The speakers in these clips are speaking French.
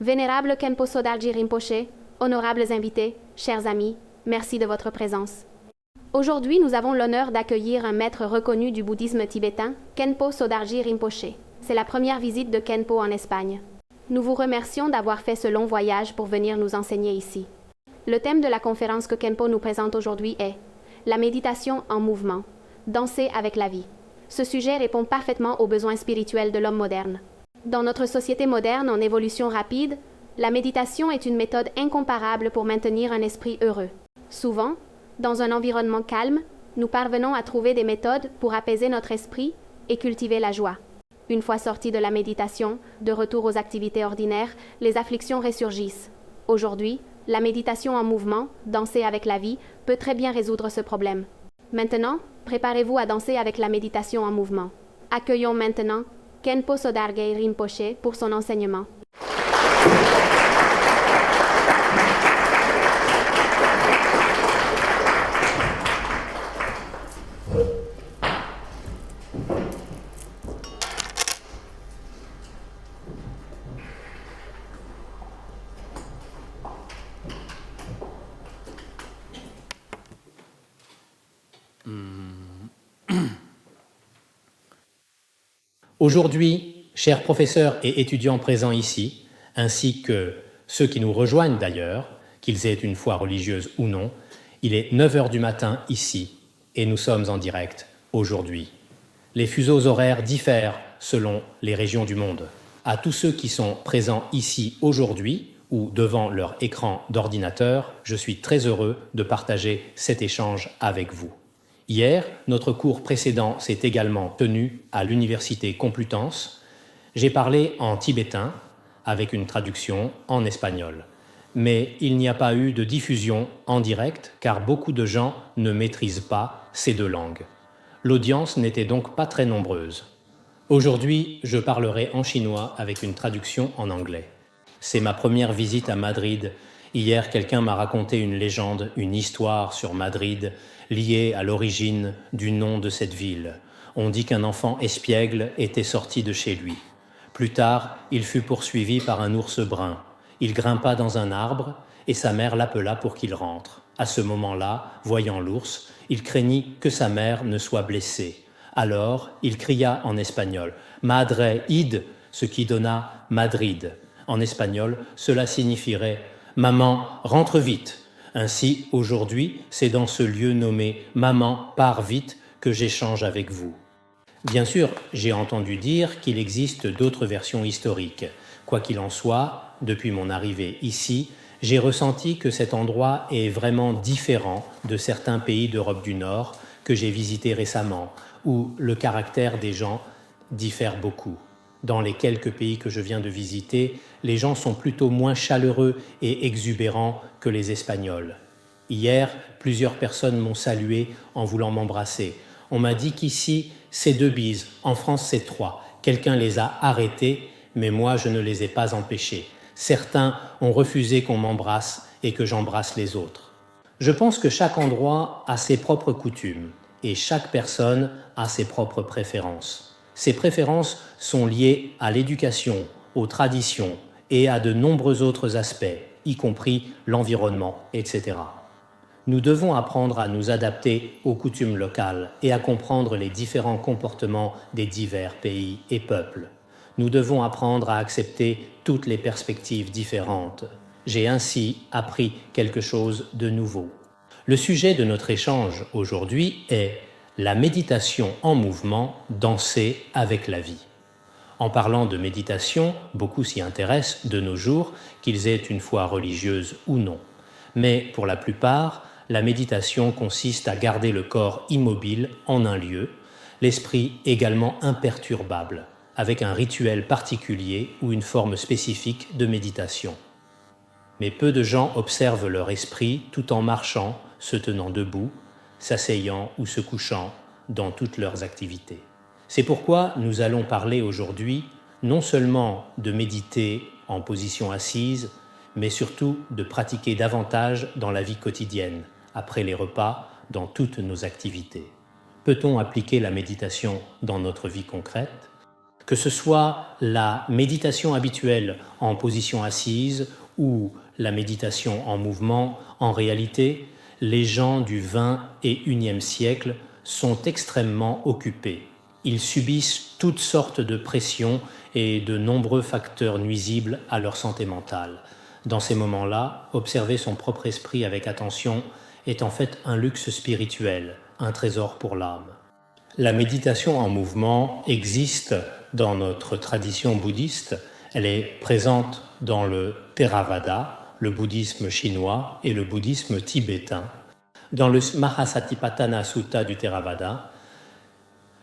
Vénérable Khenpo Sodarji Rinpoché, honorables invités, chers amis, merci de votre présence. Aujourd'hui, nous avons l'honneur d'accueillir un maître reconnu du bouddhisme tibétain, Khenpo Sodarji Rinpoché. C'est la première visite de Khenpo en Espagne. Nous vous remercions d'avoir fait ce long voyage pour venir nous enseigner ici. Le thème de la conférence que Khenpo nous présente aujourd'hui est « La méditation en mouvement, danser avec la vie ». Ce sujet répond parfaitement aux besoins spirituels de l'homme moderne. Dans notre société moderne en évolution rapide, la méditation est une méthode incomparable pour maintenir un esprit heureux. Souvent, dans un environnement calme, nous parvenons à trouver des méthodes pour apaiser notre esprit et cultiver la joie. Une fois sortis de la méditation, de retour aux activités ordinaires, les afflictions ressurgissent. Aujourd'hui, la méditation en mouvement, danser avec la vie, peut très bien résoudre ce problème. Maintenant, préparez-vous à danser avec la méditation en mouvement. Accueillons maintenant Khenpo Sodarji Rinpoché pour son enseignement. Aujourd'hui, chers professeurs et étudiants présents ici, ainsi que ceux qui nous rejoignent d'ailleurs, qu'ils aient une foi religieuse ou non, il est 9h du matin ici et nous sommes en direct aujourd'hui. Les fuseaux horaires diffèrent selon les régions du monde. À tous ceux qui sont présents ici aujourd'hui ou devant leur écran d'ordinateur, je suis très heureux de partager cet échange avec vous. Hier, notre cours précédent s'est également tenu à l'Université Complutense. J'ai parlé en tibétain, avec une traduction en espagnol. Mais il n'y a pas eu de diffusion en direct, car beaucoup de gens ne maîtrisent pas ces deux langues. L'audience n'était donc pas très nombreuse. Aujourd'hui, je parlerai en chinois avec une traduction en anglais. C'est ma première visite à Madrid. Hier, quelqu'un m'a raconté une légende, une histoire sur Madrid, liée à l'origine du nom de cette ville. On dit qu'un enfant espiègle était sorti de chez lui. Plus tard, il fut poursuivi par un ours brun. Il grimpa dans un arbre et sa mère l'appela pour qu'il rentre. À ce moment-là, voyant l'ours, il craignit que sa mère ne soit blessée. Alors, il cria en espagnol « Madre id », ce qui donna « Madrid ». En espagnol, cela signifierait « Maman, rentre vite ». Ainsi, aujourd'hui, c'est dans ce lieu nommé « Maman, pars vite » que j'échange avec vous. Bien sûr, j'ai entendu dire qu'il existe d'autres versions historiques. Quoi qu'il en soit, depuis mon arrivée ici, j'ai ressenti que cet endroit est vraiment différent de certains pays d'Europe du Nord que j'ai visités récemment, où le caractère des gens diffère beaucoup. Dans les quelques pays que je viens de visiter, les gens sont plutôt moins chaleureux et exubérants que les Espagnols. Hier, plusieurs personnes m'ont salué en voulant m'embrasser. On m'a dit qu'ici, c'est 2 bises, en France c'est 3. Quelqu'un les a arrêtés, mais moi je ne les ai pas empêchés. Certains ont refusé qu'on m'embrasse et que j'embrasse les autres. Je pense que chaque endroit a ses propres coutumes et chaque personne a ses propres préférences. Ces préférences sont liées à l'éducation, aux traditions et à de nombreux autres aspects, y compris l'environnement, etc. Nous devons apprendre à nous adapter aux coutumes locales et à comprendre les différents comportements des divers pays et peuples. Nous devons apprendre à accepter toutes les perspectives différentes. J'ai ainsi appris quelque chose de nouveau. Le sujet de notre échange aujourd'hui est la méditation en mouvement, danser avec la vie. En parlant de méditation, beaucoup s'y intéressent de nos jours, qu'ils aient une foi religieuse ou non. Mais pour la plupart, la méditation consiste à garder le corps immobile en un lieu, l'esprit également imperturbable, avec un rituel particulier ou une forme spécifique de méditation. Mais peu de gens observent leur esprit tout en marchant, se tenant debout, s'asseyant ou se couchant dans toutes leurs activités. C'est pourquoi nous allons parler aujourd'hui non seulement de méditer en position assise, mais surtout de pratiquer davantage dans la vie quotidienne, après les repas, dans toutes nos activités. Peut-on appliquer la méditation dans notre vie concrète ? Que ce soit la méditation habituelle en position assise ou la méditation en mouvement, en réalité, les gens du XXIe siècle sont extrêmement occupés. Ils subissent toutes sortes de pressions et de nombreux facteurs nuisibles à leur santé mentale. Dans ces moments-là, observer son propre esprit avec attention est en fait un luxe spirituel, un trésor pour l'âme. La méditation en mouvement existe dans notre tradition bouddhiste. Elle est présente dans le Theravada, le bouddhisme chinois et le bouddhisme tibétain. Dans le Mahasatipatthana Sutta du Theravada,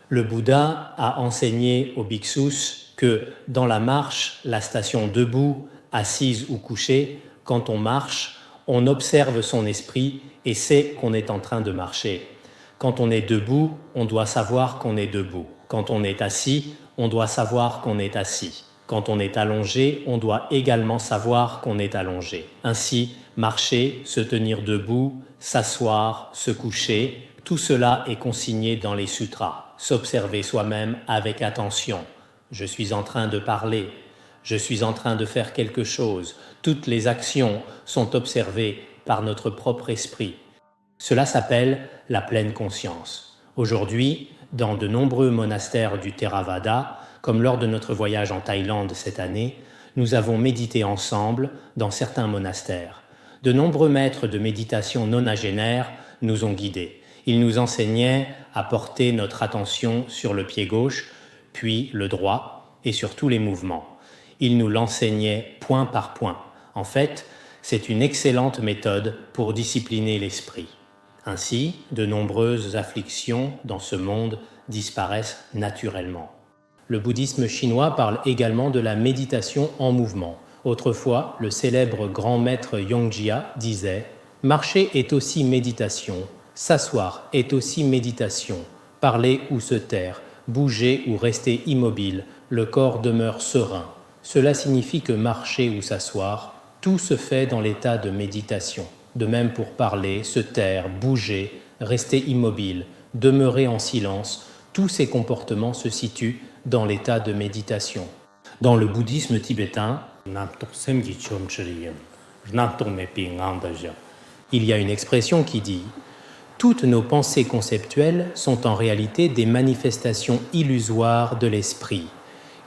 le Bouddha a enseigné aux bhiksus que dans la marche, la station debout, assise ou couchée, quand on marche, on observe son esprit et sait qu'on est en train de marcher. Quand on est debout, on doit savoir qu'on est debout. Quand on est assis, on doit savoir qu'on est assis. Quand on est allongé, on doit également savoir qu'on est allongé. Ainsi, marcher, se tenir debout, s'asseoir, se coucher, tout cela est consigné dans les sutras. S'observer soi-même avec attention. Je suis en train de parler. Je suis en train de faire quelque chose. Toutes les actions sont observées par notre propre esprit. Cela s'appelle la pleine conscience. Aujourd'hui, dans de nombreux monastères du Theravada, comme lors de notre voyage en Thaïlande cette année, nous avons médité ensemble dans certains monastères. De nombreux maîtres de méditation nonagénaires nous ont guidés. Ils nous enseignaient à porter notre attention sur le pied gauche, puis le droit, et sur tous les mouvements. Ils nous l'enseignaient point par point. En fait, c'est une excellente méthode pour discipliner l'esprit. Ainsi, de nombreuses afflictions dans ce monde disparaissent naturellement. Le bouddhisme chinois parle également de la méditation en mouvement. Autrefois, le célèbre grand maître Yongjia disait « Marcher est aussi méditation, s'asseoir est aussi méditation, parler ou se taire, bouger ou rester immobile, le corps demeure serein. Cela signifie que marcher ou s'asseoir, tout se fait dans l'état de méditation. De même pour parler, se taire, bouger, rester immobile, demeurer en silence, tous ces comportements se situent dans l'état de méditation. Dans le bouddhisme tibétain, il y a une expression qui dit « Toutes nos pensées conceptuelles sont en réalité des manifestations illusoires de l'esprit,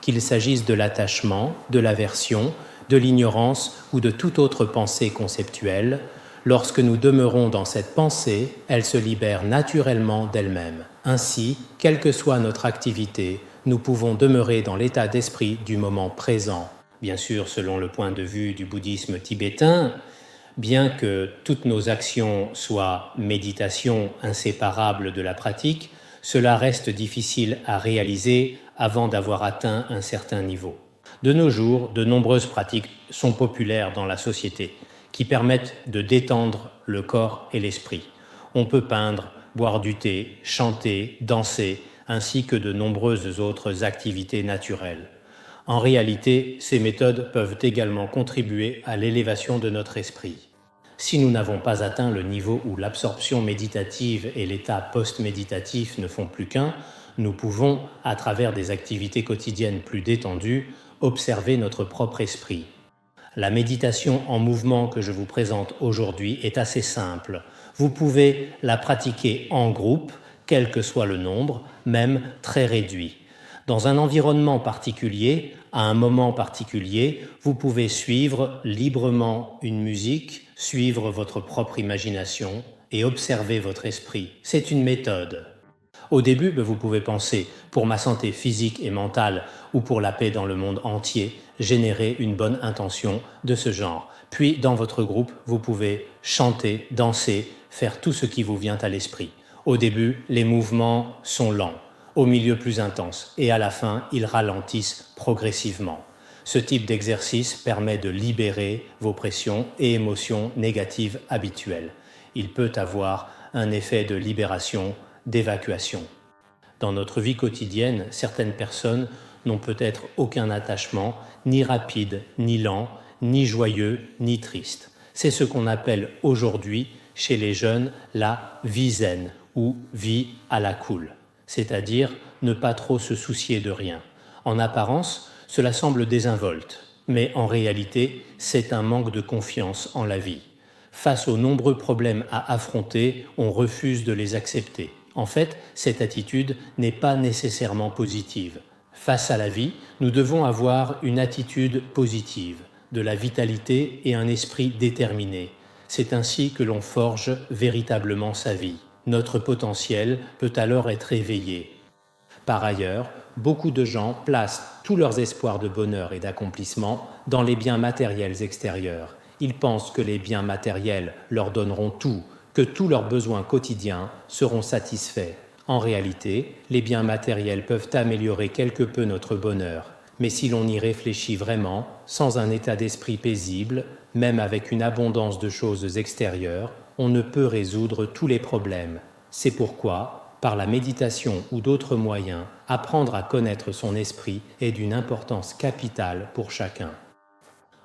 qu'il s'agisse de l'attachement, de l'aversion, de l'ignorance ou de toute autre pensée conceptuelle. Lorsque nous demeurons dans cette pensée, elle se libère naturellement d'elle-même. Ainsi, quelle que soit notre activité, nous pouvons demeurer dans l'état d'esprit du moment présent. » Bien sûr, selon le point de vue du bouddhisme tibétain, bien que toutes nos actions soient méditation inséparable de la pratique, cela reste difficile à réaliser avant d'avoir atteint un certain niveau. De nos jours, de nombreuses pratiques sont populaires dans la société qui permettent de détendre le corps et l'esprit. On peut peindre, boire du thé, chanter, danser, ainsi que de nombreuses autres activités naturelles. En réalité, ces méthodes peuvent également contribuer à l'élévation de notre esprit. Si nous n'avons pas atteint le niveau où l'absorption méditative et l'état post-méditatif ne font plus qu'un, nous pouvons, à travers des activités quotidiennes plus détendues, observer notre propre esprit. La méditation en mouvement que je vous présente aujourd'hui est assez simple. Vous pouvez la pratiquer en groupe, quel que soit le nombre, même très réduit. Dans un environnement particulier, à un moment particulier, vous pouvez suivre librement une musique, suivre votre propre imagination et observer votre esprit. C'est une méthode. Au début, vous pouvez penser, pour ma santé physique et mentale ou pour la paix dans le monde entier, générer une bonne intention de ce genre. Puis, dans votre groupe, vous pouvez chanter, danser, faire tout ce qui vous vient à l'esprit. Au début, les mouvements sont lents, au milieu plus intenses, et à la fin, ils ralentissent progressivement. Ce type d'exercice permet de libérer vos pressions et émotions négatives habituelles. Il peut avoir un effet de libération, d'évacuation. Dans notre vie quotidienne, certaines personnes n'ont peut-être aucun attachement, ni rapide, ni lent, ni joyeux, ni triste. C'est ce qu'on appelle aujourd'hui, chez les jeunes, la vie zen ou vie à la cool, c'est-à-dire ne pas trop se soucier de rien. En apparence, cela semble désinvolte, mais en réalité, c'est un manque de confiance en la vie. Face aux nombreux problèmes à affronter, on refuse de les accepter. En fait, cette attitude n'est pas nécessairement positive. Face à la vie, nous devons avoir une attitude positive, de la vitalité et un esprit déterminé. C'est ainsi que l'on forge véritablement sa vie. Notre potentiel peut alors être éveillé. Par ailleurs, beaucoup de gens placent tous leurs espoirs de bonheur et d'accomplissement dans les biens matériels extérieurs. Ils pensent que les biens matériels leur donneront tout, que tous leurs besoins quotidiens seront satisfaits. En réalité, les biens matériels peuvent améliorer quelque peu notre bonheur, mais si l'on y réfléchit vraiment, sans un état d'esprit paisible, même avec une abondance de choses extérieures, on ne peut résoudre tous les problèmes. C'est pourquoi, par la méditation ou d'autres moyens, apprendre à connaître son esprit est d'une importance capitale pour chacun.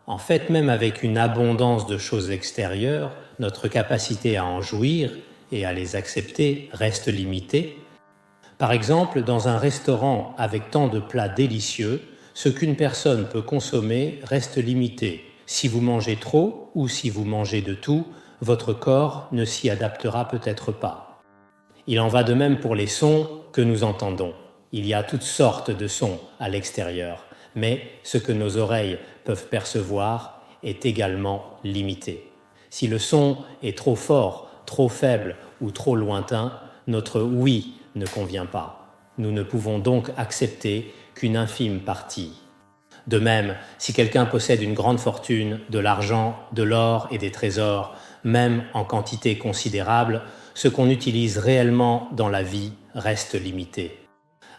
En fait, même avec une abondance de choses extérieures, notre capacité à en jouir et à les accepter reste limitée. Par exemple, dans un restaurant avec tant de plats délicieux, ce qu'une personne peut consommer reste limité. Si vous mangez trop ou si vous mangez de tout, votre corps ne s'y adaptera peut-être pas. Il en va de même pour les sons que nous entendons. Il y a toutes sortes de sons à l'extérieur, mais ce que nos oreilles peuvent percevoir est également limité. Si le son est trop fort, trop faible ou trop lointain, notre oui ne convient pas. Nous ne pouvons donc accepter qu'une infime partie. De même, si quelqu'un possède une grande fortune, de l'argent, de l'or et des trésors, même en quantité considérable, ce qu'on utilise réellement dans la vie reste limité.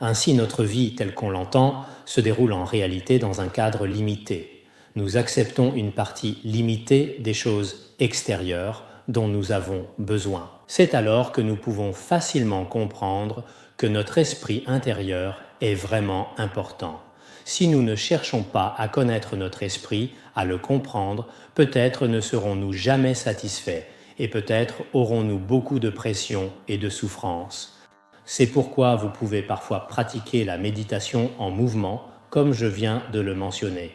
Ainsi, notre vie, telle qu'on l'entend, se déroule en réalité dans un cadre limité. Nous acceptons une partie limitée des choses extérieures dont nous avons besoin. C'est alors que nous pouvons facilement comprendre que notre esprit intérieur est vraiment important. Si nous ne cherchons pas à connaître notre esprit, à le comprendre, peut-être ne serons-nous jamais satisfaits et peut-être aurons-nous beaucoup de pression et de souffrance. C'est pourquoi vous pouvez parfois pratiquer la méditation en mouvement, comme je viens de le mentionner.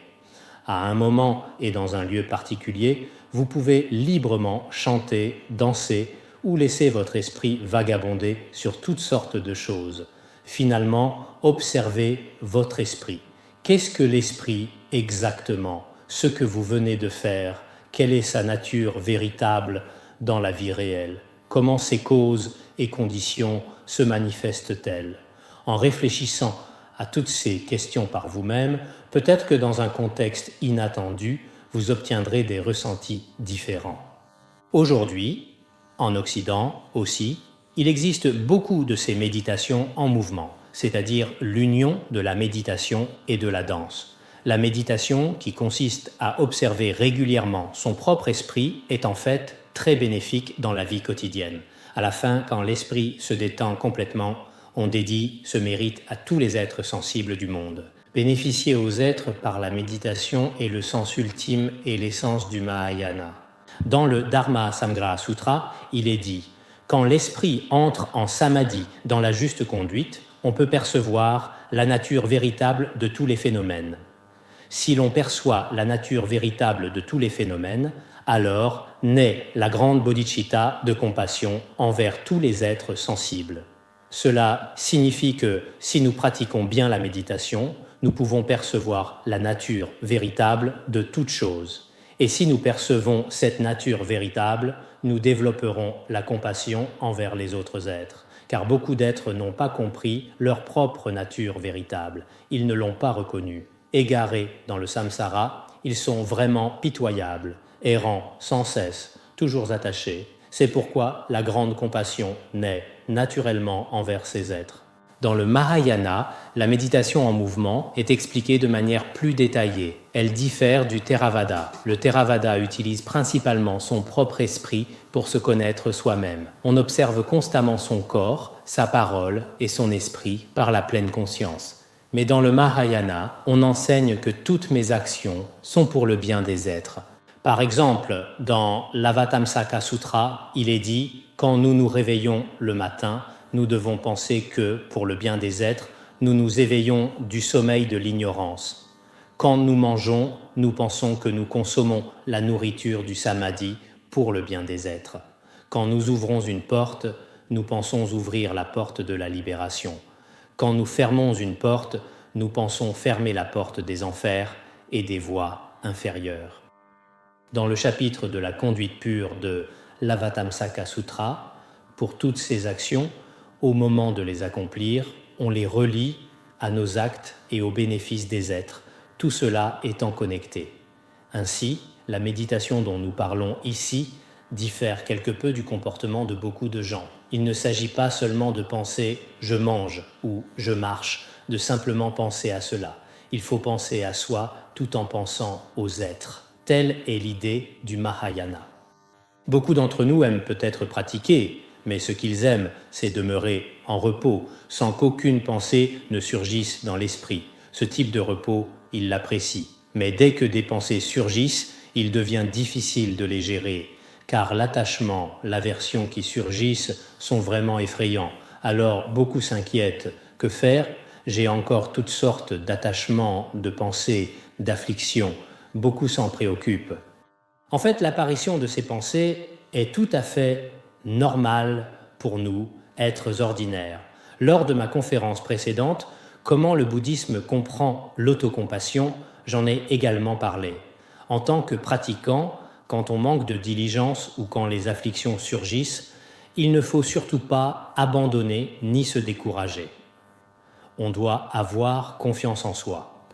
À un moment et dans un lieu particulier, vous pouvez librement chanter, danser ou laisser votre esprit vagabonder sur toutes sortes de choses. Finalement, observez votre esprit. Qu'est-ce que l'esprit exactement? Ce que vous venez de faire? Quelle est sa nature véritable dans la vie réelle? Comment ses causes et conditions se manifestent-elles? En réfléchissant à toutes ces questions par vous-même, peut-être que dans un contexte inattendu, vous obtiendrez des ressentis différents. Aujourd'hui, en Occident aussi, il existe beaucoup de ces méditations en mouvement, c'est-à-dire l'union de la méditation et de la danse. La méditation, qui consiste à observer régulièrement son propre esprit, est en fait très bénéfique dans la vie quotidienne. À la fin, quand l'esprit se détend complètement, on dédie ce mérite à tous les êtres sensibles du monde. Bénéficier aux êtres par la méditation est le sens ultime et l'essence du Mahayana. Dans le Dharma Samgraha Sutra, il est dit « Quand l'esprit entre en samadhi dans la juste conduite, on peut percevoir la nature véritable de tous les phénomènes. Si l'on perçoit la nature véritable de tous les phénomènes, alors naît la grande bodhicitta de compassion envers tous les êtres sensibles. Cela signifie que si nous pratiquons bien la méditation, nous pouvons percevoir la nature véritable de toute chose. Et si nous percevons cette nature véritable, nous développerons la compassion envers les autres êtres. Car beaucoup d'êtres n'ont pas compris leur propre nature véritable. Ils ne l'ont pas reconnue. Égarés dans le samsara, ils sont vraiment pitoyables, errants sans cesse, toujours attachés. C'est pourquoi la grande compassion naît naturellement envers ces êtres. Dans le Mahayana, la méditation en mouvement est expliquée de manière plus détaillée. Elle diffère du Theravada. Le Theravada utilise principalement son propre esprit pour se connaître soi-même. On observe constamment son corps, sa parole et son esprit par la pleine conscience. Mais dans le Mahayana, on enseigne que toutes mes actions sont pour le bien des êtres. Par exemple, dans l'Avatamsaka Sutra, il est dit « Quand nous nous réveillons le matin, nous devons penser que, pour le bien des êtres, nous nous éveillons du sommeil de l'ignorance. Quand nous mangeons, nous pensons que nous consommons la nourriture du samadhi pour le bien des êtres. Quand nous ouvrons une porte, nous pensons ouvrir la porte de la libération. Quand nous fermons une porte, nous pensons fermer la porte des enfers et des voies inférieures. Dans le chapitre de la conduite pure de l'Avatamsaka Sutra, pour toutes ces actions, au moment de les accomplir, on les relie à nos actes et aux bénéfices des êtres, tout cela étant connecté. Ainsi, la méditation dont nous parlons ici diffère quelque peu du comportement de beaucoup de gens. Il ne s'agit pas seulement de penser « je mange » ou « je marche », de simplement penser à cela. Il faut penser à soi tout en pensant aux êtres. Telle est l'idée du Mahayana. Beaucoup d'entre nous aiment peut-être pratiquer, mais ce qu'ils aiment, c'est demeurer en repos, sans qu'aucune pensée ne surgisse dans l'esprit. Ce type de repos, ils l'apprécient. Mais dès que des pensées surgissent, il devient difficile de les gérer, car l'attachement, l'aversion qui surgissent sont vraiment effrayants. Alors beaucoup s'inquiètent. Que faire ? J'ai encore toutes sortes d'attachements, de pensées, d'afflictions. Beaucoup s'en préoccupent. En fait, l'apparition de ces pensées est tout à fait normale pour nous, êtres ordinaires. Lors de ma conférence précédente, Comment le bouddhisme comprend l'autocompassion, j'en ai également parlé. En tant que pratiquant, quand on manque de diligence ou quand les afflictions surgissent, il ne faut surtout pas abandonner ni se décourager. On doit avoir confiance en soi.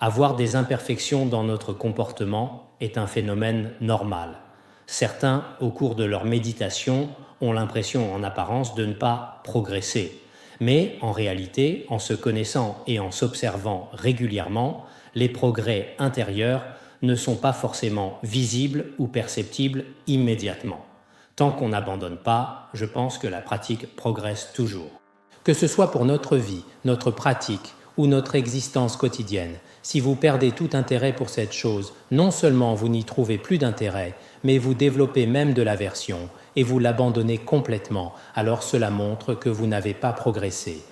Avoir des imperfections dans notre comportement est un phénomène normal. Certains, au cours de leur méditation, ont l'impression en apparence de ne pas progresser. Mais en réalité, en se connaissant et en s'observant régulièrement, les progrès intérieurs ne sont pas forcément visibles ou perceptibles immédiatement. Tant qu'on n'abandonne pas, je pense que la pratique progresse toujours. Que ce soit pour notre vie, notre pratique ou notre existence quotidienne, si vous perdez tout intérêt pour cette chose, non seulement vous n'y trouvez plus d'intérêt, mais vous développez même de l'aversion et vous l'abandonnez complètement, alors cela montre que vous n'avez pas progressé.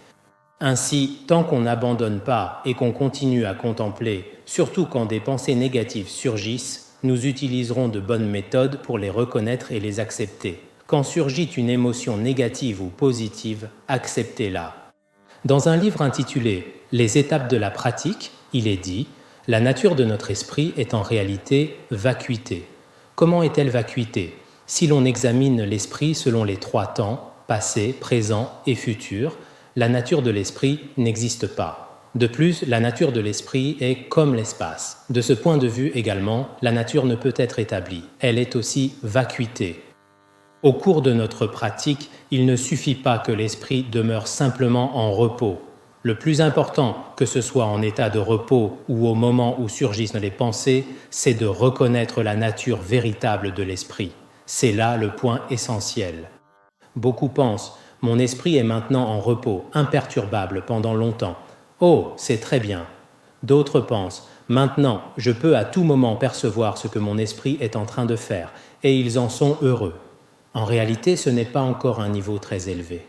Ainsi, tant qu'on n'abandonne pas et qu'on continue à contempler, surtout quand des pensées négatives surgissent, nous utiliserons de bonnes méthodes pour les reconnaître et les accepter. Quand surgit une émotion négative ou positive, acceptez-la. Dans un livre intitulé « Les étapes de la pratique », il est dit « La nature de notre esprit est en réalité vacuité ». Comment est-elle vacuité ? Si l'on examine l'esprit selon les 3 temps, passé, présent et futur, la nature de l'esprit n'existe pas. De plus, la nature de l'esprit est comme l'espace. De ce point de vue également, la nature ne peut être établie. Elle est aussi vacuité. Au cours de notre pratique, il ne suffit pas que l'esprit demeure simplement en repos. Le plus important, que ce soit en état de repos ou au moment où surgissent les pensées, c'est de reconnaître la nature véritable de l'esprit. C'est là le point essentiel. Beaucoup pensent « Mon esprit est maintenant en repos, imperturbable pendant longtemps. Oh, c'est très bien. » D'autres pensent « Maintenant, je peux à tout moment percevoir ce que mon esprit est en train de faire, et ils en sont heureux. » En réalité, ce n'est pas encore un niveau très élevé.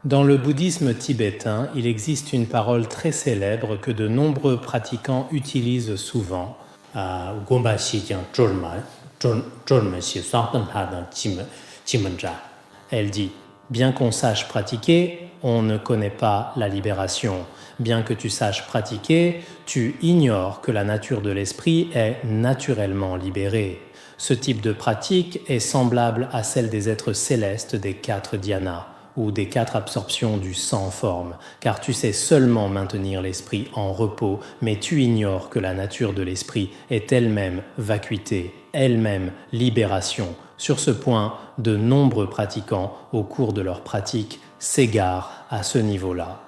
Dans le bouddhisme tibétain, il existe une parole très célèbre que de nombreux pratiquants utilisent souvent. Elle dit « Bien qu'on sache pratiquer, on ne connaît pas la libération. Bien que tu saches pratiquer, tu ignores que la nature de l'esprit est naturellement libérée. Ce type de pratique est semblable à celle des êtres célestes des 4 dhyānas ou des 4 absorptions du sans forme, car tu sais seulement maintenir l'esprit en repos, mais tu ignores que la nature de l'esprit est elle-même vacuité, elle-même libération. Sur ce point, de nombreux pratiquants, au cours de leur pratique, s'égarent à ce niveau-là.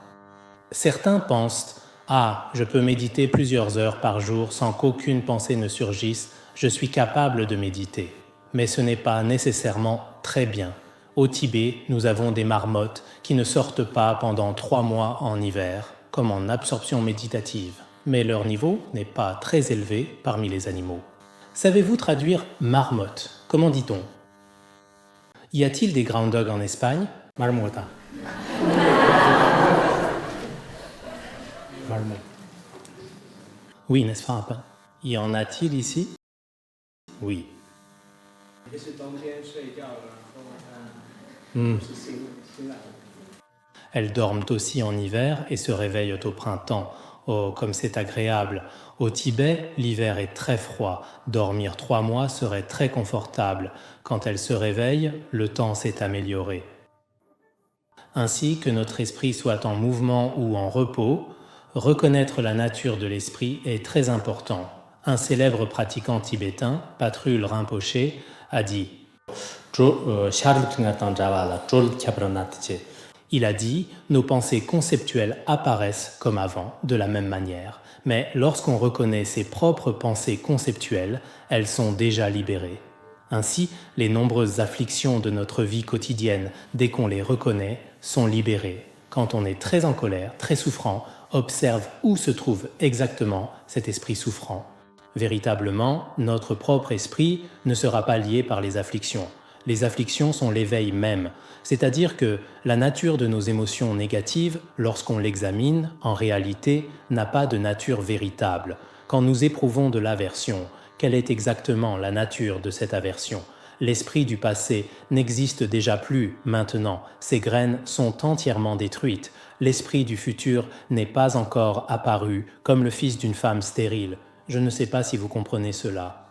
Certains pensent « Ah, je peux méditer plusieurs heures par jour sans qu'aucune pensée ne surgisse, je suis capable de méditer. » Mais ce n'est pas nécessairement très bien. Au Tibet, nous avons des marmottes qui ne sortent pas pendant 3 mois en hiver, comme en absorption méditative. Mais leur niveau n'est pas très élevé parmi les animaux. Savez-vous traduire marmotte ? Comment dit-on ? Y a-t-il des ground dogs en Espagne ? Marmota. harmony. Oui, n'est-ce pas un peu? Y en a-t-il ici? Oui. Elles dorment aussi en hiver et se réveillent au printemps. Oh, comme c'est agréable. Au Tibet, l'hiver est très froid. Dormir 3 mois serait très confortable. Quand elles se réveillent, le temps s'est amélioré. Ainsi que notre esprit soit en mouvement ou en repos, reconnaître la nature de l'esprit est très important. Un célèbre pratiquant tibétain, Patrul Rinpoche, a dit il a dit, nos pensées conceptuelles apparaissent comme avant, de la même manière. Mais lorsqu'on reconnaît ses propres pensées conceptuelles, elles sont déjà libérées. Ainsi, les nombreuses afflictions de notre vie quotidienne, dès qu'on les reconnaît, sont libérées. Quand on est très en colère, très souffrant, observe où se trouve exactement cet esprit souffrant. Véritablement, notre propre esprit ne sera pas lié par les afflictions. Les afflictions sont l'éveil même, c'est-à-dire que la nature de nos émotions négatives, lorsqu'on l'examine, en réalité, n'a pas de nature véritable. Quand nous éprouvons de l'aversion, quelle est exactement la nature de cette aversion? L'esprit du passé n'existe déjà plus maintenant, ses graines sont entièrement détruites. L'esprit du futur n'est pas encore apparu comme le fils d'une femme stérile. Je ne sais pas si vous comprenez cela.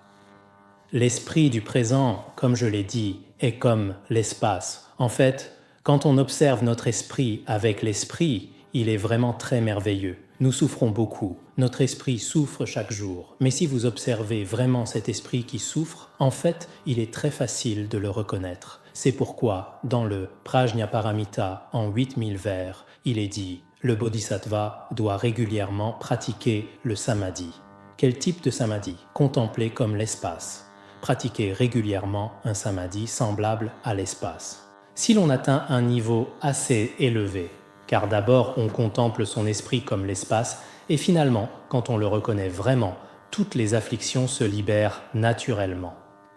L'esprit du présent, comme je l'ai dit, est comme l'espace. En fait, quand on observe notre esprit avec l'esprit, il est vraiment très merveilleux. Nous souffrons beaucoup. Notre esprit souffre chaque jour. Mais si vous observez vraiment cet esprit qui souffre, en fait, il est très facile de le reconnaître. C'est pourquoi, dans le Prajnaparamita, en 8000 vers, il est dit « Le bodhisattva doit régulièrement pratiquer le samadhi ». Quel type de samadhi? Contempler comme l'espace. Pratiquer régulièrement un samadhi semblable à l'espace. Si l'on atteint un niveau assez élevé, car d'abord on contemple son esprit comme l'espace, et finalement, quand on le reconnaît vraiment, toutes les afflictions se libèrent naturellement.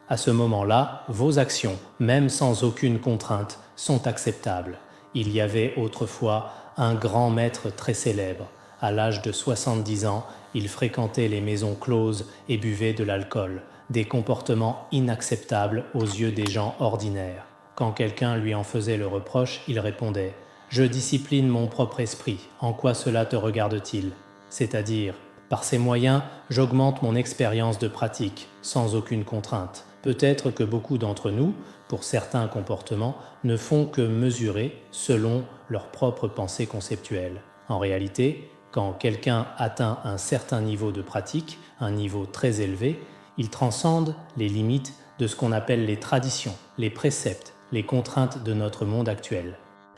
À ce moment-là, vos actions, même sans aucune contrainte, sont acceptables. Il y avait autrefois un grand maître très célèbre. À l'âge de 70 ans, il fréquentait les maisons closes et buvait de l'alcool, des comportements inacceptables aux yeux des gens ordinaires. Quand quelqu'un lui en faisait le reproche, il répondait « Je discipline mon propre esprit, en quoi cela te regarde-t-il » C'est-à-dire, par ces moyens, j'augmente mon expérience de pratique, sans aucune contrainte. Peut-être que beaucoup d'entre nous, pour certains comportements, ne font que mesurer selon leurs propres pensées conceptuelles. En réalité, quand quelqu'un atteint un certain niveau de pratique, un niveau très élevé, il transcende les limites de ce qu'on appelle les traditions, les préceptes, les contraintes de notre monde actuel.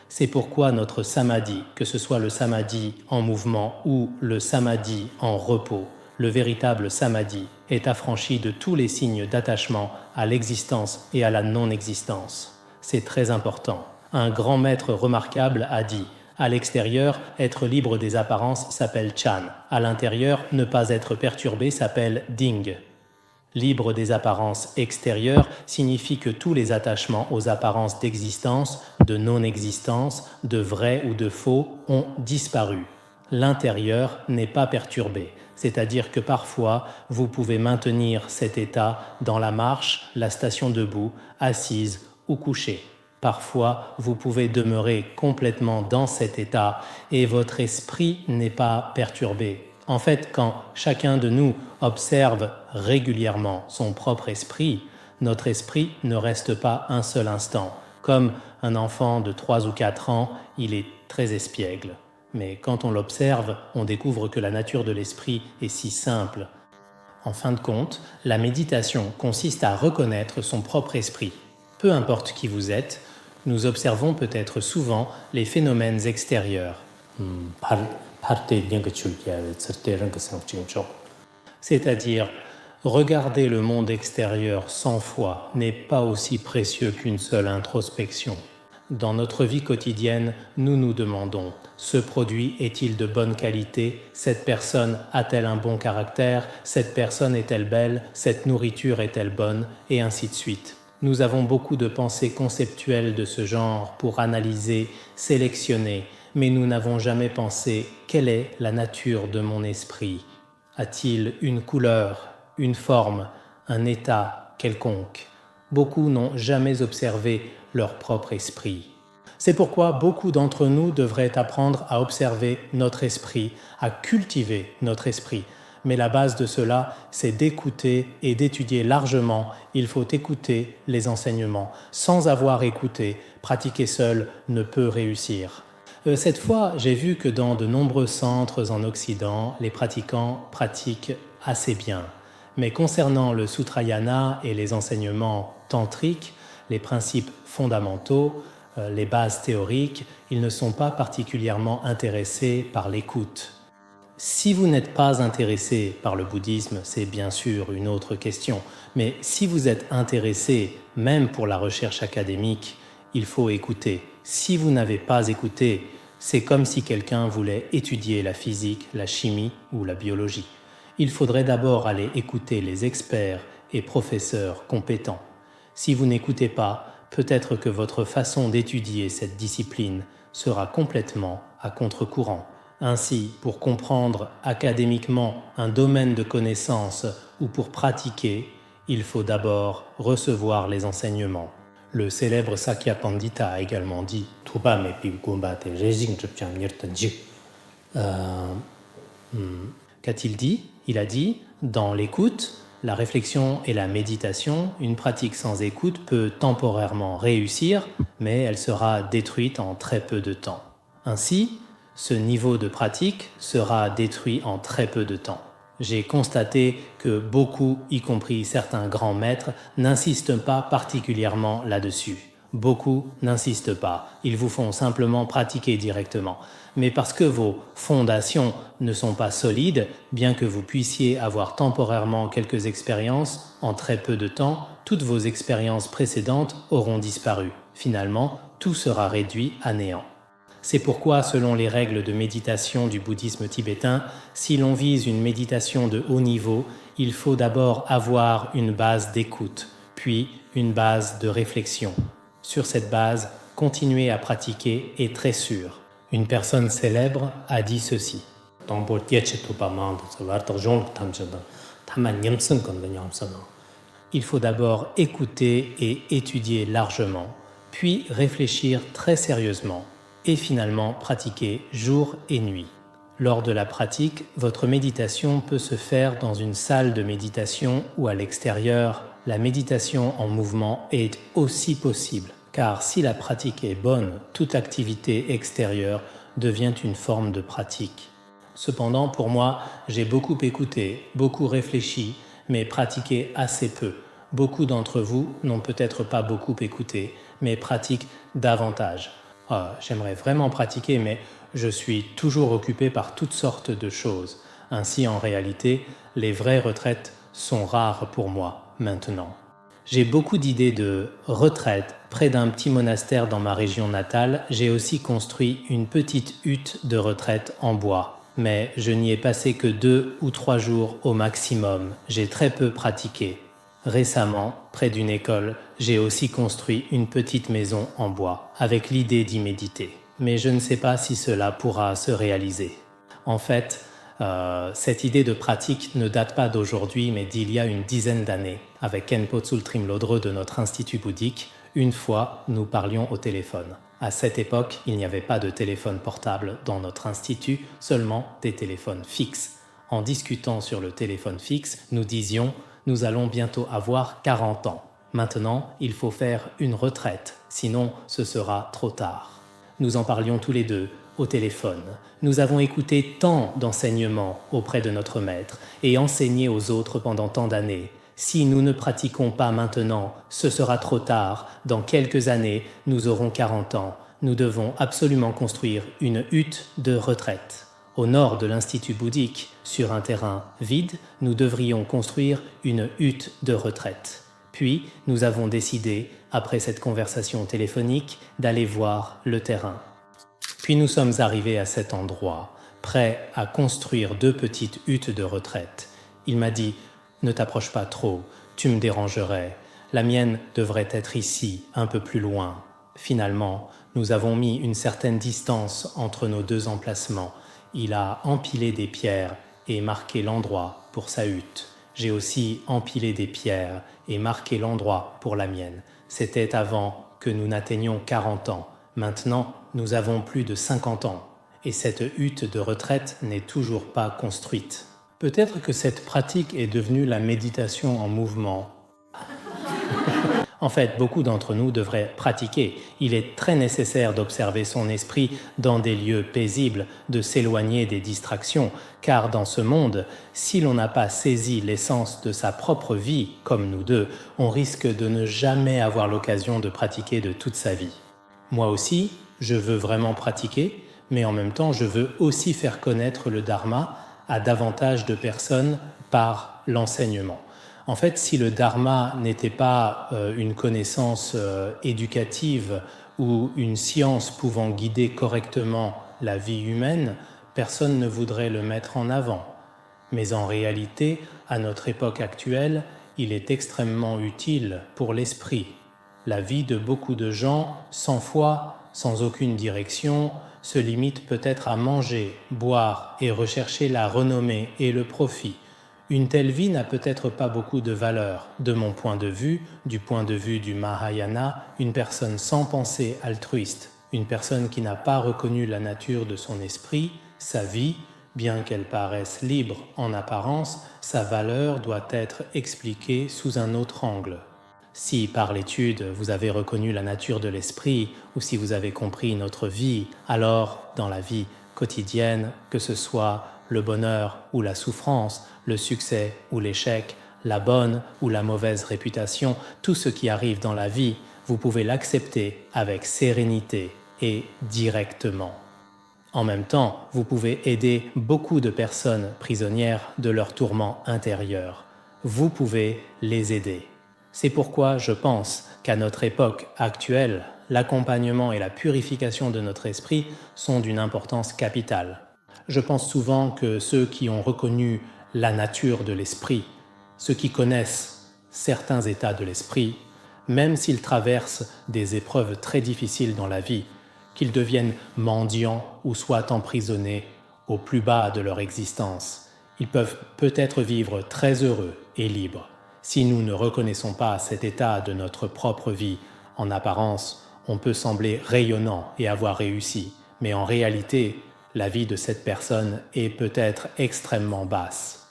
C'est pourquoi notre samadhi, que ce soit le samadhi en mouvement ou le samadhi en repos, le véritable samadhi est affranchi de tous les signes d'attachement à l'existence et à la non-existence. C'est très important. Un grand maître remarquable a dit « À l'extérieur, être libre des apparences s'appelle Chan. À l'intérieur, ne pas être perturbé s'appelle Ding. » Libre des apparences extérieures signifie que tous les attachements aux apparences d'existence, de non-existence, de vrai ou de faux ont disparu. L'intérieur n'est pas perturbé, c'est-à-dire que parfois vous pouvez maintenir cet état dans la marche, la station debout, assise ou couchée. Parfois, vous pouvez demeurer complètement dans cet état et votre esprit n'est pas perturbé. En fait, quand chacun de nous observe régulièrement son propre esprit, notre esprit ne reste pas un seul instant. Comme un enfant de 3 ou 4 ans, il est très espiègle. Mais quand on l'observe, on découvre que la nature de l'esprit est si simple. En fin de compte, la méditation consiste à reconnaître son propre esprit. Peu importe qui vous êtes, nous observons peut-être souvent les phénomènes extérieurs. C'est-à-dire, regarder le monde extérieur 100 fois n'est pas aussi précieux qu'une seule introspection. Dans notre vie quotidienne, nous nous demandons, ce produit est-il de bonne qualité? Cette personne a-t-elle un bon caractère? Cette personne est-elle belle? Cette nourriture est-elle bonne? Et ainsi de suite. Nous avons beaucoup de pensées conceptuelles de ce genre pour analyser, sélectionner, mais nous n'avons jamais pensé quelle est la nature de mon esprit. A-t-il une couleur, une forme, un état quelconque? Beaucoup n'ont jamais observé leur propre esprit. C'est pourquoi beaucoup d'entre nous devraient apprendre à observer notre esprit, à cultiver notre esprit. Mais la base de cela, c'est d'écouter et d'étudier largement. Il faut écouter les enseignements. Sans avoir écouté, pratiquer seul ne peut réussir. Cette fois, j'ai vu que dans de nombreux centres en Occident, les pratiquants pratiquent assez bien. Mais concernant le Sutrayana et les enseignements tantriques, les principes fondamentaux, les bases théoriques, ils ne sont pas particulièrement intéressés par l'écoute. Si vous n'êtes pas intéressé par le bouddhisme, c'est bien sûr une autre question, mais si vous êtes intéressé, même pour la recherche académique, il faut écouter. Si vous n'avez pas écouté, c'est comme si quelqu'un voulait étudier la physique, la chimie ou la biologie. Il faudrait d'abord aller écouter les experts et professeurs compétents. Si vous n'écoutez pas, peut-être que votre façon d'étudier cette discipline sera complètement à contre-courant. Ainsi, pour comprendre académiquement un domaine de connaissance ou pour pratiquer, il faut d'abord recevoir les enseignements. Le célèbre Sakya Pandita a également dit Qu'a-t-il dit? Il a dit, dans l'écoute, la réflexion et la méditation, une pratique sans écoute peut temporairement réussir, mais elle sera détruite en très peu de temps. Ainsi, ce niveau de pratique sera détruit en très peu de temps. J'ai constaté que beaucoup, y compris certains grands maîtres, n'insistent pas particulièrement là-dessus. Beaucoup n'insistent pas, ils vous font simplement pratiquer directement. Mais parce que vos fondations ne sont pas solides, bien que vous puissiez avoir temporairement quelques expériences, en très peu de temps, toutes vos expériences précédentes auront disparu. Finalement, tout sera réduit à néant. C'est pourquoi, selon les règles de méditation du bouddhisme tibétain, si l'on vise une méditation de haut niveau, il faut d'abord avoir une base d'écoute, puis une base de réflexion. Sur cette base, continuer à pratiquer est très sûr. Une personne célèbre a dit ceci. Il faut d'abord écouter et étudier largement, puis réfléchir très sérieusement et finalement pratiquer jour et nuit. Lors de la pratique, votre méditation peut se faire dans une salle de méditation ou à l'extérieur. La méditation en mouvement est aussi possible, car si la pratique est bonne, toute activité extérieure devient une forme de pratique. Cependant, pour moi, j'ai beaucoup écouté, beaucoup réfléchi, mais pratiqué assez peu. Beaucoup d'entre vous n'ont peut-être pas beaucoup écouté, mais pratiquent davantage. J'aimerais vraiment pratiquer, mais je suis toujours occupé par toutes sortes de choses. Ainsi, en réalité, les vraies retraites sont rares pour moi maintenant. J'ai beaucoup d'idées de retraite. Près d'un petit monastère dans ma région natale, j'ai aussi construit une petite hutte de retraite en bois. Mais je n'y ai passé que 2 ou 3 jours au maximum. J'ai très peu pratiqué. Récemment, près d'une école, j'ai aussi construit une petite maison en bois, avec l'idée d'y méditer. Mais je ne sais pas si cela pourra se réaliser. En fait, cette idée de pratique ne date pas d'aujourd'hui, mais d'il y a une dizaine d'années. Avec Khenpo Tsultrim Lodrö de notre institut bouddhique, une fois, nous parlions au téléphone. À cette époque, il n'y avait pas de téléphone portable dans notre institut, seulement des téléphones fixes. En discutant sur le téléphone fixe, nous disions « Nous allons bientôt avoir 40 ans. Maintenant, il faut faire une retraite, sinon ce sera trop tard. » Nous en parlions tous les deux au téléphone. Nous avons écouté tant d'enseignements auprès de notre maître et enseigné aux autres pendant tant d'années. Si nous ne pratiquons pas maintenant, ce sera trop tard. Dans quelques années, nous aurons 40 ans. Nous devons absolument construire une hutte de retraite. Au nord de l'Institut bouddhique, sur un terrain vide, nous devrions construire une hutte de retraite. Puis, nous avons décidé, après cette conversation téléphonique, d'aller voir le terrain. Puis nous sommes arrivés à cet endroit, prêts à construire 2 petites huttes de retraite. Il m'a dit « Ne t'approche pas trop, tu me dérangerais. La mienne devrait être ici, un peu plus loin. » Finalement, nous avons mis une certaine distance entre nos deux emplacements. Il a empilé des pierres et marqué l'endroit pour sa hutte. J'ai aussi empilé des pierres et marqué l'endroit pour la mienne. C'était avant que nous n'atteignions 40 ans. Maintenant, nous avons plus de 50 ans. Et cette hutte de retraite n'est toujours pas construite. Peut-être que cette pratique est devenue la méditation en mouvement. En fait, beaucoup d'entre nous devraient pratiquer. Il est très nécessaire d'observer son esprit dans des lieux paisibles, de s'éloigner des distractions, car dans ce monde, si l'on n'a pas saisi l'essence de sa propre vie, comme nous deux, on risque de ne jamais avoir l'occasion de pratiquer de toute sa vie. Moi aussi, je veux vraiment pratiquer, mais en même temps, je veux aussi faire connaître le Dharma à davantage de personnes par l'enseignement. En fait, si le dharma n'était pas une connaissance éducative ou une science pouvant guider correctement la vie humaine, personne ne voudrait le mettre en avant. Mais en réalité, à notre époque actuelle, il est extrêmement utile pour l'esprit. La vie de beaucoup de gens, sans foi, sans aucune direction, se limite peut-être à manger, boire et rechercher la renommée et le profit. Une telle vie n'a peut-être pas beaucoup de valeur. De mon point de vue, du point de vue du Mahayana, une personne sans pensée altruiste, une personne qui n'a pas reconnu la nature de son esprit, sa vie, bien qu'elle paraisse libre en apparence, sa valeur doit être expliquée sous un autre angle. Si par l'étude vous avez reconnu la nature de l'esprit ou si vous avez compris notre vie, alors dans la vie quotidienne, que ce soit le bonheur ou la souffrance, le succès ou l'échec, la bonne ou la mauvaise réputation, tout ce qui arrive dans la vie, vous pouvez l'accepter avec sérénité et directement. En même temps, vous pouvez aider beaucoup de personnes prisonnières de leurs tourments intérieurs. Vous pouvez les aider. C'est pourquoi je pense qu'à notre époque actuelle, l'accompagnement et la purification de notre esprit sont d'une importance capitale. Je pense souvent que ceux qui ont reconnu la nature de l'esprit, ceux qui connaissent certains états de l'esprit, même s'ils traversent des épreuves très difficiles dans la vie, qu'ils deviennent mendiants ou soient emprisonnés au plus bas de leur existence, ils peuvent peut-être vivre très heureux et libres. Si nous ne reconnaissons pas cet état de notre propre vie, en apparence, on peut sembler rayonnant et avoir réussi, mais en réalité, la vie de cette personne est peut-être extrêmement basse.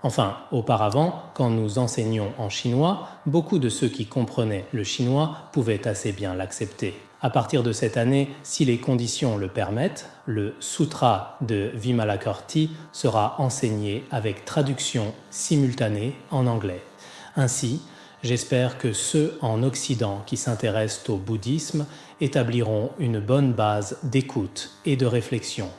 Enfin, auparavant, quand nous enseignions en chinois, beaucoup de ceux qui comprenaient le chinois pouvaient assez bien l'accepter. À partir de cette année, si les conditions le permettent, le Sutra de Vimalakirti sera enseigné avec traduction simultanée en anglais. Ainsi, j'espère que ceux en Occident qui s'intéressent au bouddhisme établiront une bonne base d'écoute et de réflexion.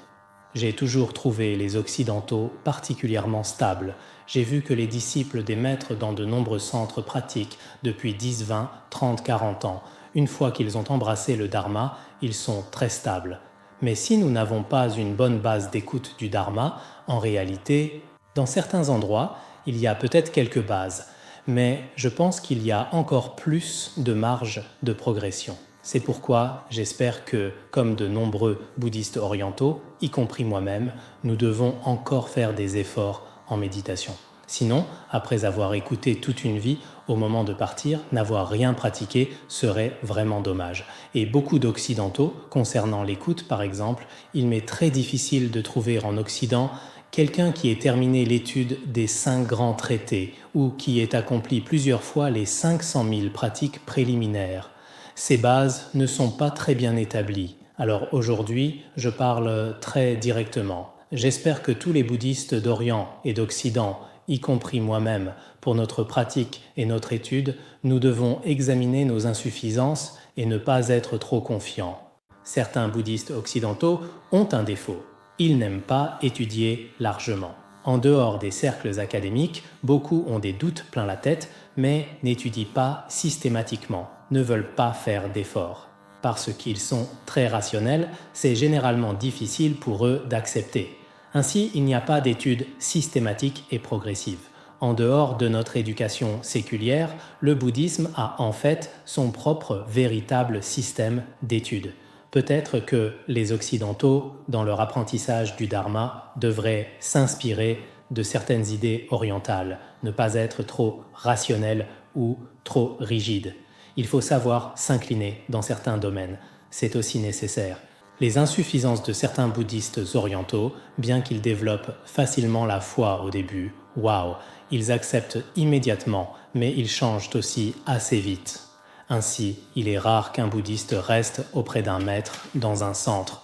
J'ai toujours trouvé les Occidentaux particulièrement stables. J'ai vu que les disciples des maîtres dans de nombreux centres pratiquent depuis 10, 20, 30, 40 ans. Une fois qu'ils ont embrassé le Dharma, ils sont très stables. Mais si nous n'avons pas une bonne base d'écoute du Dharma, en réalité, dans certains endroits, il y a peut-être quelques bases, mais je pense qu'il y a encore plus de marge de progression. C'est pourquoi j'espère que, comme de nombreux bouddhistes orientaux, y compris moi-même, nous devons encore faire des efforts en méditation. Sinon, après avoir écouté toute une vie, au moment de partir, n'avoir rien pratiqué serait vraiment dommage. Et beaucoup d'Occidentaux, concernant l'écoute par exemple, il m'est très difficile de trouver en Occident quelqu'un qui ait terminé l'étude des 5 grands traités ou qui ait accompli plusieurs fois les 500 000 pratiques préliminaires. Ces bases ne sont pas très bien établies. Alors aujourd'hui, je parle très directement. J'espère que tous les bouddhistes d'Orient et d'Occident, y compris moi-même, pour notre pratique et notre étude, nous devons examiner nos insuffisances et ne pas être trop confiants. Certains bouddhistes occidentaux ont un défaut. Ils n'aiment pas étudier largement. En dehors des cercles académiques, beaucoup ont des doutes plein la tête, mais n'étudient pas systématiquement, ne veulent pas faire d'efforts. Parce qu'ils sont très rationnels, c'est généralement difficile pour eux d'accepter. Ainsi, il n'y a pas d'études systématiques et progressives. en dehors de notre éducation séculière, le bouddhisme a en fait son propre véritable système d'études. Peut-être que les Occidentaux, dans leur apprentissage du Dharma, devraient s'inspirer de certaines idées orientales, ne pas être trop rationnels ou trop rigides. Il faut savoir s'incliner dans certains domaines, c'est aussi nécessaire. Les insuffisances de certains bouddhistes orientaux, bien qu'ils développent facilement la foi au début, waouh, ils acceptent immédiatement, mais ils changent aussi assez vite. Ainsi, il est rare qu'un bouddhiste reste auprès d'un maître dans un centre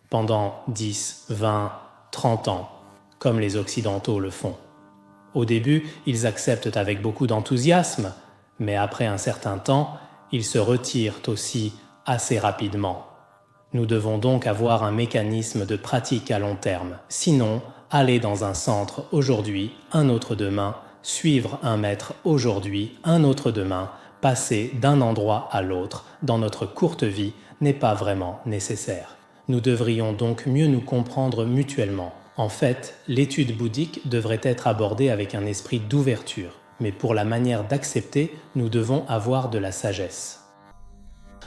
pendant 10, 20, 30 ans, comme les Occidentaux le font. Au début, ils acceptent avec beaucoup d'enthousiasme, mais après un certain temps, ils se retirent aussi assez rapidement. Nous devons donc avoir un mécanisme de pratique à long terme. Sinon, aller dans un centre aujourd'hui, un autre demain, suivre un maître aujourd'hui, un autre demain, passer d'un endroit à l'autre dans notre courte vie n'est pas vraiment nécessaire. Nous devrions donc mieux nous comprendre mutuellement. En fait, l'étude bouddhique devrait être abordée avec un esprit d'ouverture, mais pour la manière d'accepter, nous devons avoir de la sagesse.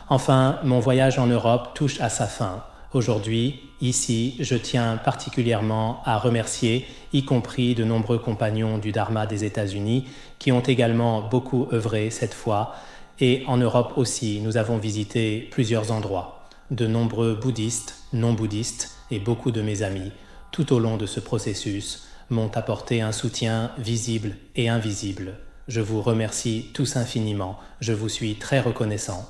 Enfin, mon voyage en Europe touche à sa fin. Aujourd'hui, ici, je tiens particulièrement à remercier, y compris de nombreux compagnons du Dharma des États-Unis, qui ont également beaucoup œuvré cette fois. Et en Europe aussi, nous avons visité plusieurs endroits. De nombreux bouddhistes, non-bouddhistes et beaucoup de mes amis, tout au long de ce processus, m'ont apporté un soutien visible et invisible. Je vous remercie tous infiniment. Je vous suis très reconnaissant.